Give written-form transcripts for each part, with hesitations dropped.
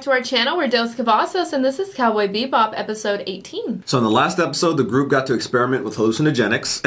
back to our channel. We're Dos Cavazos, and this is Cowboy Bebop, episode 18. So in the last episode, the group got to experiment with hallucinogenics.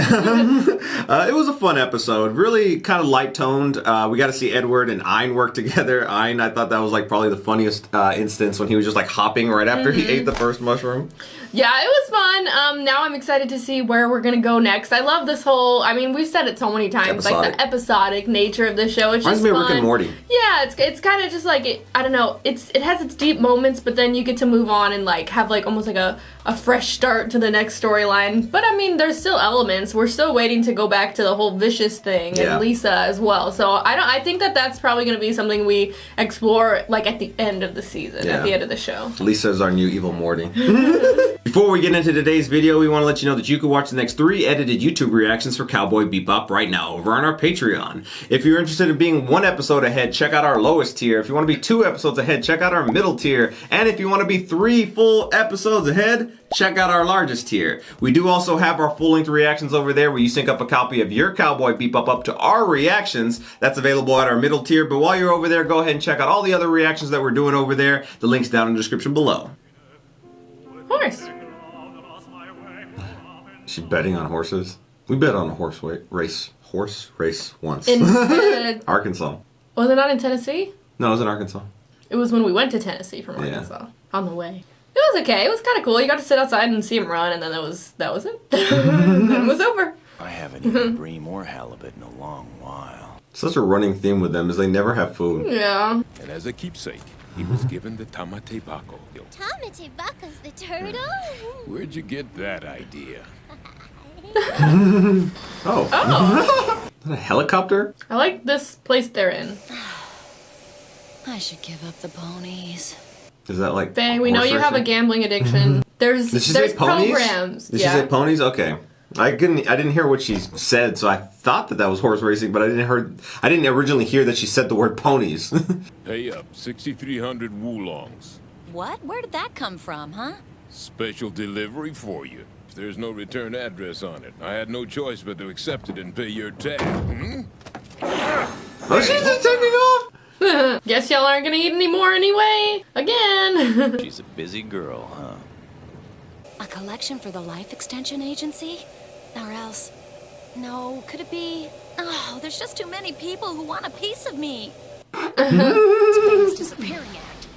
It was a fun episode, really kind of light-toned. We got to see Edward and Ein work together. Ein, I thought that was like probably the funniest instance when he was just like hopping right after he ate the first mushroom. Yeah, it was fun. Now I'm excited to see where we're going to go next. I love this whole, I mean, we've said it so many times, like the episodic nature of the show. It's just fun. Reminds me of Rick and Morty. Yeah, it's kind of just like, I don't know, it has its deep moments, but then you get to move on and like have like almost like a fresh start to the next storyline. But I mean, there's still elements. We're still waiting to go back to the whole Vicious thing and Lisa as well. So I think that's probably going to be something we explore like at the end of the season, at the end of the show. Lisa is our new evil Morty. Before we get into today's video, we want to let you know that you can watch the next 3 edited YouTube reactions for Cowboy Bebop right now over on our Patreon. If you're interested in being 1 episode ahead, check out our lowest tier. If you want to be 2 episodes ahead, check out our middle tier. And if you want to be 3 full episodes ahead, check out our largest tier. We do also have our full-length reactions over there where you sync up a copy of your Cowboy Bebop up to our reactions. That's available at our middle tier. But while you're over there, go ahead and check out all the other reactions that we're doing over there. The link's down in the description below. Horse. She's betting on horses. We bet on a horse race once. In Arkansas. Was it not in Tennessee? No, it was in Arkansas. It was when we went to Tennessee from Arkansas on the way. It was okay. It was kind of cool. You got to sit outside and see him run, and then that was it. Then it was over. I haven't eaten bream or halibut in a long while. Such a running theme with them is they never have food. Yeah. And as a keepsake, he was given the Tamate Bako. Tamate Bako's the turtle? Where'd you get that idea? Oh. Is that a helicopter? I like this place they're in. I should give up the ponies. Is that like Faye, we know you have a gambling addiction. There's programs. Did she say ponies? Okay. I didn't hear what she said, so I thought that was horse racing, but I didn't originally hear that she said the word ponies. Pay up 6,300 woolongs. What? Where did that come from, huh? Special delivery for you. There's no return address on it. I had no choice but to accept it and pay your tab. Oh, she's just taking off! Guess y'all aren't gonna eat any more anyway. Again. She's a busy girl, huh? A collection for the Life Extension Agency? Or else... No, could it be... Oh, there's just too many people who want a piece of me. It's Faye's disappearing act.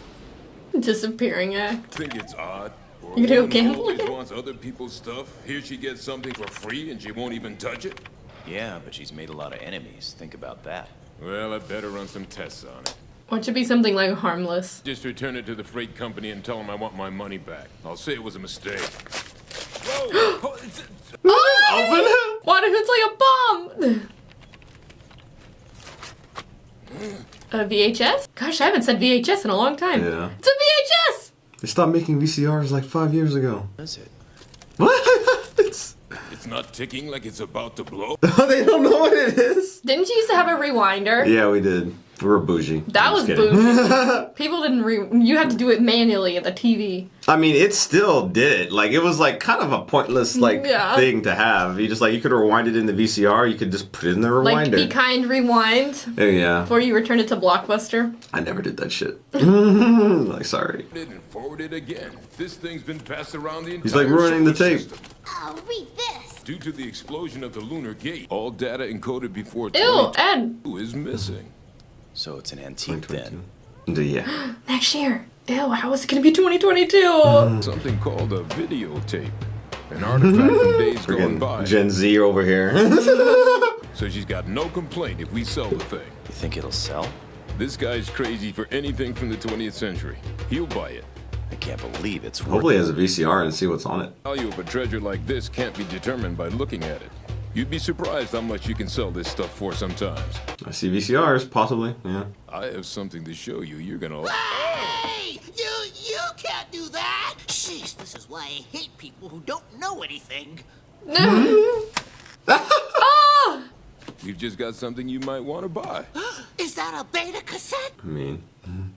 Disappearing act. Think it's odd? You gonna go gambling? She wants other people's stuff. Here she gets something for free and she won't even touch it? Yeah, but she's made a lot of enemies. Think about that. Well, I better run some tests on it. Or it should be something like harmless. Just return it to the freight company and tell them I want my money back. I'll say it was a mistake. Whoa! Oh! What if it's like a bomb? A VHS? Gosh, I haven't said VHS in a long time. Yeah. It's a VHS! They stopped making VCRs like 5 years ago. What is it? What? It's not ticking like it's about to blow. They don't know what it is. Didn't you used to have a rewinder? Yeah, we did. We were bougie. That was bougie. People didn't you had to do it manually at the TV. I mean, it still did it. Like, it was like kind of a pointless thing to have. You just like, you could rewind it in the VCR. You could just put it in the rewinder. Like, Be Kind Rewind. Yeah. Before you return it to Blockbuster. I never did that shit. Like, sorry. And forward it again. This thing's been passed around the entire He's like ruining the tape. system. Oh, read this. Due to the explosion of the lunar gate, all data encoded before Ew, Ed. is missing. So it's an antique then. Yeah. Next year. Ew, how is it gonna be 2022? Something called a videotape. An artifact from days gone by. Gen Z over here. So she's got no complaint if we sell the thing. You think it'll sell? This guy's crazy for anything from the 20th century. He'll buy it. I can't believe it's worth Hopefully it has a VCR and see what's on it. The value of a treasure like this can't be determined by looking at it. You'd be surprised how much you can sell this stuff for sometimes. I see VCRs, possibly, yeah. I have something to show you. You're gonna... Hey! You can't do that! Jeez, this is why I hate people who don't know anything. You've just got something you might want to buy. Is that a beta cassette? I mean,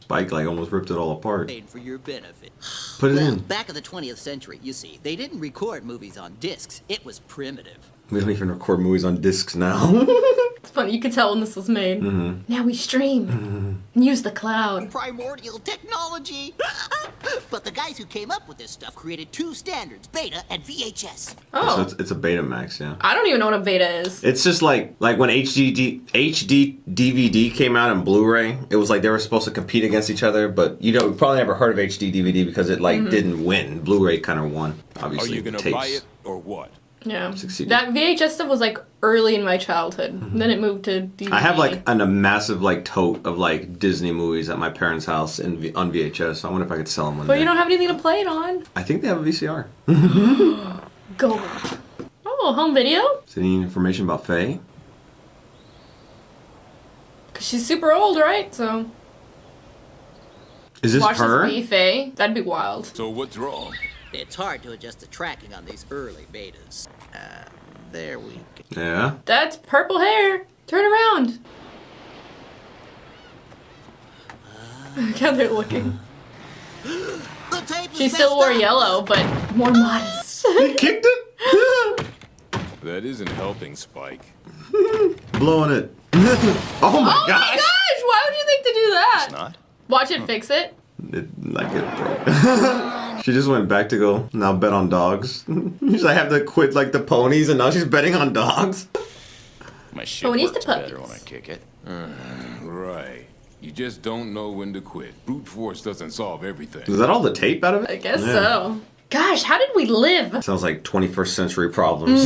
Spike like almost ripped it all apart. Made for your benefit. Put it Well, in. back in the 20th century, you see, they didn't record movies on discs. It was primitive. We don't even record movies on discs now. It's funny, you could tell when this was made. Now we stream and use the cloud. Primordial technology. But the guys who came up with this stuff created 2 standards, beta and VHS. Oh. So it's a Betamax, yeah. I don't even know what a beta is. It's just like when HD DVD came out and Blu-ray, it was like they were supposed to compete against each other, but you probably never heard of HD DVD because it like didn't win. Blu-ray kind of won, obviously. Are you gonna buy it or what? Yeah. Succeeded. That VHS stuff was like early in my childhood. Then it moved to DVD. I have like a massive like tote of like Disney movies at my parents' house on VHS. I wonder if I could sell them one day. But you don't have anything to play it on. I think they have a VCR. Gold. Oh, home video? Is there any information about Faye? Because she's super old, right? So. Is this watch her? This be Faye. That'd be wild. So what's wrong? It's hard to adjust the tracking on these early betas. There we go. Yeah. That's purple hair. Turn around. Look how they're looking. The tape is She still messed wore up. yellow, but more modest. He kicked it? That isn't helping, Spike. Blowing it. Oh my Oh gosh. my gosh! Why would you think to do that? It's not. Watch it fix it. It broke. She just went back to go now bet on dogs. She's like, I have to quit like the ponies and now she's betting on dogs. My shit Ponies works to better puppies. when I kick it. Right. You just don't know when to quit. Brute force doesn't solve everything. Is that all the tape out of it? I guess Yeah. so. Gosh, how did we live? Sounds like 21st century problems.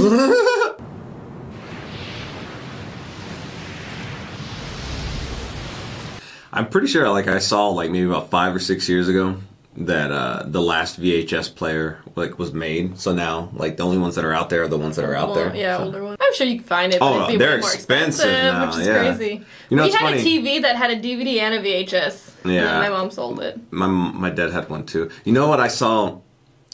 I'm pretty sure like I saw like maybe about 5 or 6 years ago that the last VHS player like was made. So now like the only ones that are out there are the ones that are out there. Yeah, So- older one. I'm sure you can find it, but Oh, it'd be they're way more expensive now, which is yeah. crazy. You know, we it's had funny. a TV that had a DVD and a VHS. Yeah. And my mom sold it. My dad had one too. You know what I saw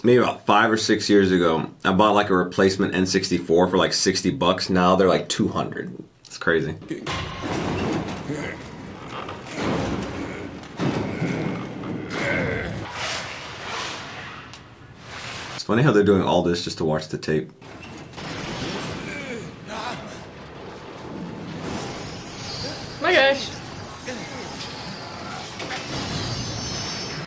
maybe about 5 or 6 years ago? I bought like a replacement N64 for like $60. Now they're like $200. It's crazy. It's funny how they're doing all this just to watch the tape. My gosh.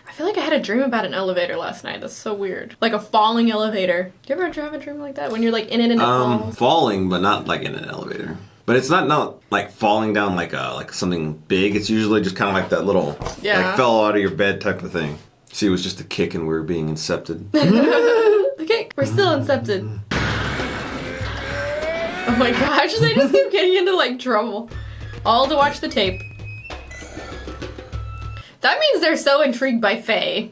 I feel like I had a dream about an elevator last night. That's so weird. Like a falling elevator. Do you ever have a dream like that? When you're like in it and it falls? Falling, but not like in an elevator. But it's not like falling down like something big. It's usually just kind of like that little like fell out of your bed type of thing. See, it was just a kick and we were being incepted. Okay, we're still incepted. Oh my gosh, they just keep getting into like trouble. All to watch the tape. That means they're so intrigued by Faye.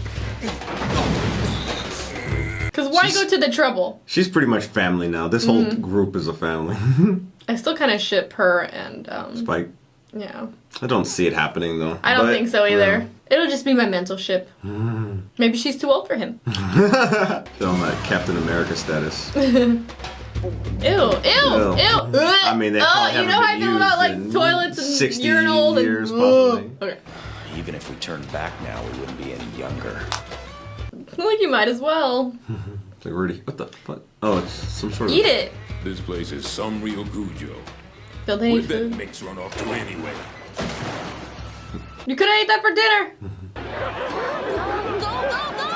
Because why go to the trouble? She's pretty much family now. This whole group is a family. I still kind of ship her and, Spike. yeah. I don't see it happening though. I don't But, think so either. yeah. It'll just be my mental ship. Maybe she's too old for him. Still on that Captain America status. Ew, ew, ew. I mean, they probably you haven't know how I been feel about like used in toilets and 60 urinals years, and possibly. Okay. Even if we turned back now, we wouldn't be any younger. Like you might as well. It's like, already, what the fuck? Oh, it's some sort of. Eat it. This place is some real Cujo. Build any Where'd that food. mix run off to anyway? You could have ate that for dinner. Go, go, go!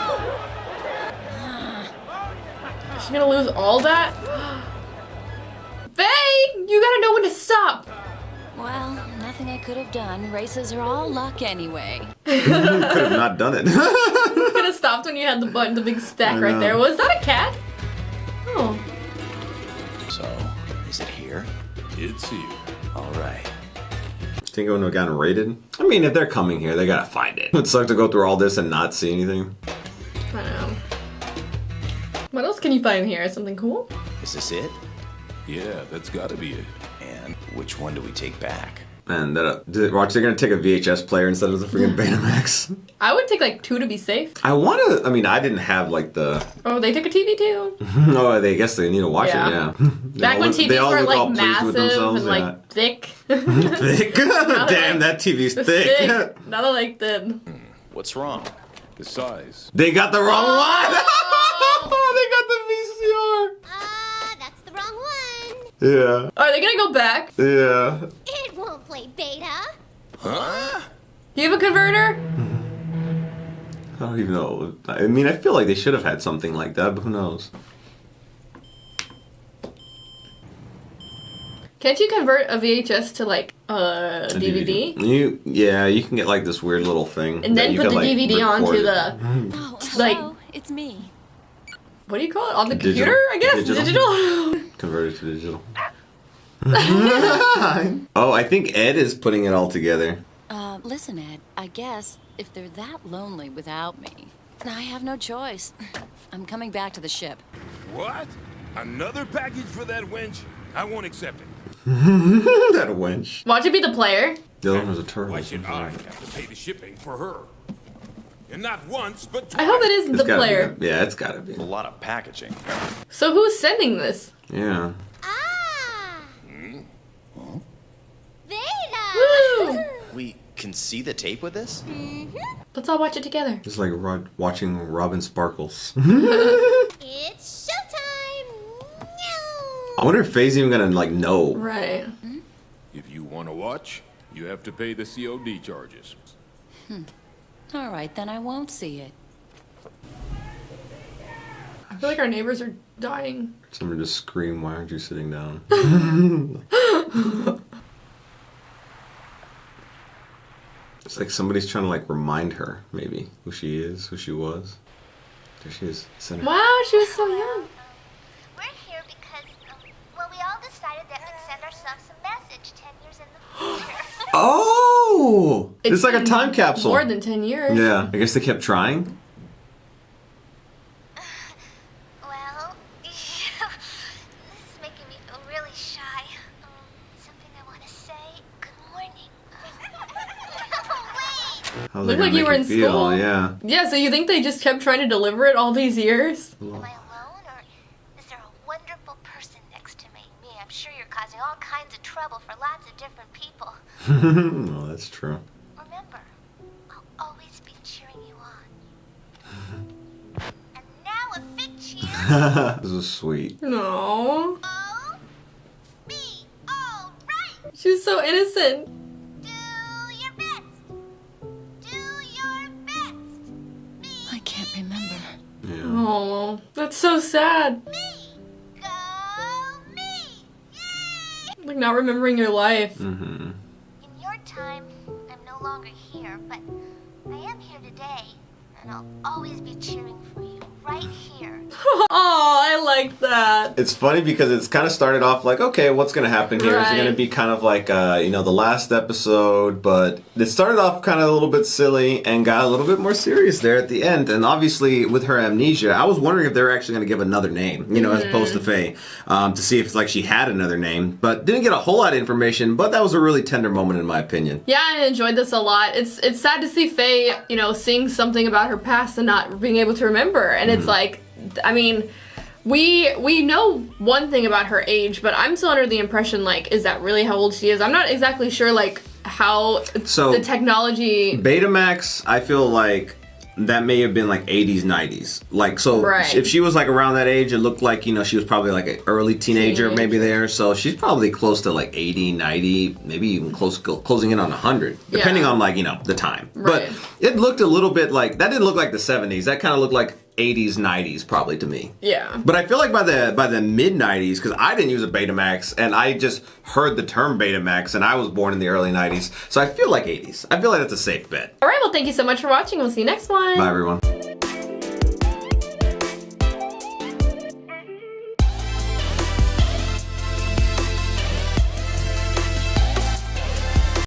She's gonna lose all that? Faye, you gotta know when to stop. Well, nothing I could have done. Races are all luck anyway. Could have not done it. You could have stopped when you had the button, the big stack right there. Was that a cat? Oh. So, is it here? It's here. All right. Think it would have gotten raided? I mean, if they're coming here, they gotta find it. It would suck to go through all this and not see anything. I know. What else can you find here? Something cool? Is this it? Yeah, that's gotta be it. And which one do we take back? And watch, they're gonna take a VHS player instead of the freaking Betamax. I would take like 2 to be safe. I didn't have like the. Oh, they took a TV too. Oh, I guess they need to watch Yeah. it, yeah. Back when They TVs all were look all like pleased with massive themselves, and like thick. Thick. Damn, that TV's thick. Now they're like thin. What's wrong? The size. They got the wrong one! Oh. They got the VCR! That's the wrong one. Yeah. Are they gonna go back? Yeah. It won't play beta. Huh? Do you have a converter? I don't even know. I mean, I feel like they should have had something like that, but who knows? Can't you convert a VHS to like a DVD? You can get like this weird little thing. And then put the DVD onto the Oh, like hello, it's me. what do you call it? On the Digital. computer, I guess? Digital. Convert it to digital. Oh, I think Ed is putting it all together. Listen, Ed, I guess if they're that lonely without me, I have no choice. I'm coming back to the ship. What? Another package for that wench? I won't accept it. That wench. Watch it be the player. The other one was a turtle. Why should I have to pay the shipping for her? And not once, but twice. I hope it isn't It's the gotta player. be. Yeah, it's gotta be. A lot of packaging. So who's sending this? Yeah. Ah! Beta! Woo! We can see the tape with this? Let's all watch it together. It's like watching Robin Sparkles. It's showtime! Meow. I wonder if Faye's even gonna like know. Right. If you want to watch, you have to pay the COD charges. All right, then I won't see it. I feel like our neighbors are dying. Someone just scream, "Why aren't you sitting down?" It's like somebody's trying to like remind her, maybe, who she is, who she was. There she is. Center. Wow, she was so young. We're here because, well, we all decided that we'd send ourselves a message 10 years in the future. Oh! It's like a been time capsule. More than 10 years. Yeah. I guess they kept trying. Well, this is making me feel really shy. Something I want to say. Good morning. Wait! How's Looked that like gonna you were make in feel? school. Yeah. Yeah, so you think they just kept trying to deliver it all these years? Am I alone, or is there a wonderful person next to me? Me, I'm sure you're causing all kinds of trouble for lots of different people. No, that's true. Remember, I'll always be cheering you on. And now a big cheer. This is sweet. No. Oh, be all right. She's so innocent. Do your best. Do your best. Be I can't remember. Yeah. Oh, that's so sad. me. Go me. Yay! Like not remembering your life. Mm-hmm. In your time, I'm no longer here, but I am here today, and I'll always be cheering for you right here. Oh, I like that. It's funny because it's kind of started off like, okay, what's going to happen here? Is it Right. going to be kind of like, the last episode? But it started off kind of a little bit silly and got a little bit more serious there at the end. And obviously, with her amnesia, I was wondering if they were actually going to give another name, as opposed to Faye, to see if like she had another name. But didn't get a whole lot of information, but that was a really tender moment in my opinion. Yeah, I enjoyed this a lot. It's sad to see Faye, seeing something about her past and not being able to remember. And it's like, I mean, we know one thing about her age, but I'm still under the impression, like, is that really how old she is? I'm not exactly sure, like, how the technology... Betamax, I feel like that may have been like 80s, 90s. Like, so Right. if she was like around that age, it looked like, she was probably like an early teenager maybe there. So she's probably close to like 80, 90, maybe even closing in on 100, depending on like, the time. Right. But it looked a little bit like, that didn't look like the 70s. That kind of looked like 80s, 90s probably to me. Yeah. But I feel like by the mid 90s, because I didn't use a Betamax and I just heard the term Betamax and I was born in the early 90s. So I feel like 80s. I feel like that's a safe bet. All right, well, thank you so much for watching. We'll see you next one. Bye, everyone.